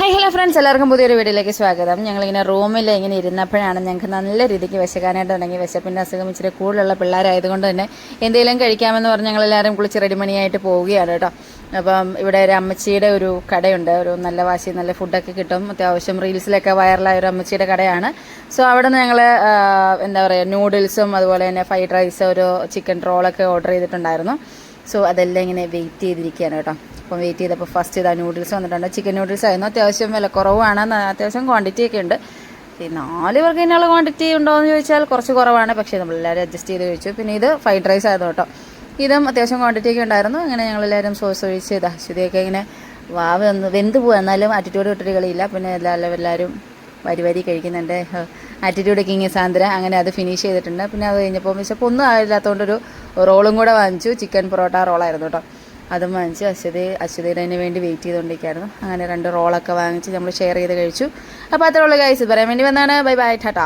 Hi hello friends, എല്ലാവർക്കും പുതിയൊരു വീഡിയോയിലേക്ക് സ്വാഗതം. ഞങ്ങളിങ്ങനെ റൂമിൽ ഇങ്ങനെ ഇരുന്നപ്പോഴാണ് ഞങ്ങൾക്ക് നല്ല രീതിക്ക് വിശക്കാനായിട്ട് തുടങ്ങി. വിശപ്പിൻ്റെ അസുഖം ഇച്ചിരി കൂടുതലുള്ള പിള്ളേരായതുകൊണ്ട് തന്നെ എന്തെങ്കിലും കഴിക്കാമെന്ന് പറഞ്ഞ് ഞങ്ങളെല്ലാവരും കുളിച്ച് റെഡിമണിയായിട്ട് പോവുകയാണ് കേട്ടോ. അപ്പം ഇവിടെ ഒരു അമ്മച്ചിയുടെ ഒരു കടയുണ്ട്. ഒരു നല്ല വാശി നല്ല ഫുഡൊക്കെ കിട്ടും. അത്യാവശ്യം റീൽസിലൊക്കെ വൈറലായ ഒരു അമ്മച്ചിയുടെ കടയാണ്. സോ അവിടെ നിന്ന് ഞങ്ങൾ എന്താ പറയുക, നൂഡിൽസും അതുപോലെ തന്നെ ഫ്രൈഡ് റൈസ്, ഒരു ചിക്കൻ റോളൊക്കെ ഓർഡർ ചെയ്തിട്ടുണ്ടായിരുന്നു. സോ അതെല്ലാം ഇങ്ങനെ വെയിറ്റ് ചെയ്തിരിക്കുകയാണ് കേട്ടോ. അപ്പം വെയിറ്റ് ചെയ്തപ്പോൾ ഫസ്റ്റ് ഇതാ നൂഡിൽസ് വന്നിട്ടുണ്ട്. ചിക്കൻ നൂഡിൽസ് ആയിരുന്നു. അത്യാവശ്യം വില കുറവാണ്, അത്യാവശ്യം ക്വാണ്ടിറ്റി ഒക്കെ ഉണ്ട്. ഈ 4 പേർക്ക് ഇതിനുള്ള ക്വാണ്ടിറ്റി ഉണ്ടോ എന്ന് ചോദിച്ചാൽ കുറച്ച് കുറവാണ്, പക്ഷേ നമ്മളെല്ലാവരും അഡ്ജസ്റ്റ് ചെയ്ത് കഴിച്ചു. പിന്നെ ഇത് ഫ്രൈഡ് റൈസ് ആയിരുന്നു കേട്ടോ. ഇതും അത്യാവശ്യം ക്വാണ്ടിറ്റി ഒക്കെ ഉണ്ടായിരുന്നു. അങ്ങനെ ഞങ്ങളെല്ലാവരും സോസ് ഒഴിച്ച് ഇതാ ശ്രുതിയൊക്കെ ഇങ്ങനെ വെന്ത് പോകുക, എന്നാലും ആറ്റിറ്റ്യൂഡ് വിട്ടൊരു കളിയില്ല. പിന്നെ എല്ലാവരും വരി കഴിക്കുന്നുണ്ട്. ആറ്റിറ്റ്യൂഡ് കിങ് സാന്ദ്ര അങ്ങനെ അത് ഫിനിഷ് ചെയ്തിട്ടുണ്ട്. പിന്നെ അത് കഴിഞ്ഞപ്പോൾ വിശപ്പോൾ ഒന്നും ആയില്ലാത്തതുകൊണ്ടൊരു റോളും കൂടെ വാങ്ങിച്ചു. ചിക്കൻ പൊറോട്ട റോളായിരുന്നു കേട്ടോ. അതും വാങ്ങിച്ച് അശ്വതിന് വേണ്ടി വെയിറ്റ് ചെയ്തുകൊണ്ടിരിക്കുകയായിരുന്നു. അങ്ങനെ 2 റോളൊക്കെ വാങ്ങിച്ച് നമ്മൾ ഷെയർ ചെയ്ത് കഴിച്ചു. അപ്പോൾ അത്രേ ഉള്ളൂ ഗൈസ്, പറയാൻ വേണ്ടി വന്നാണ്. Bye bye, Tata.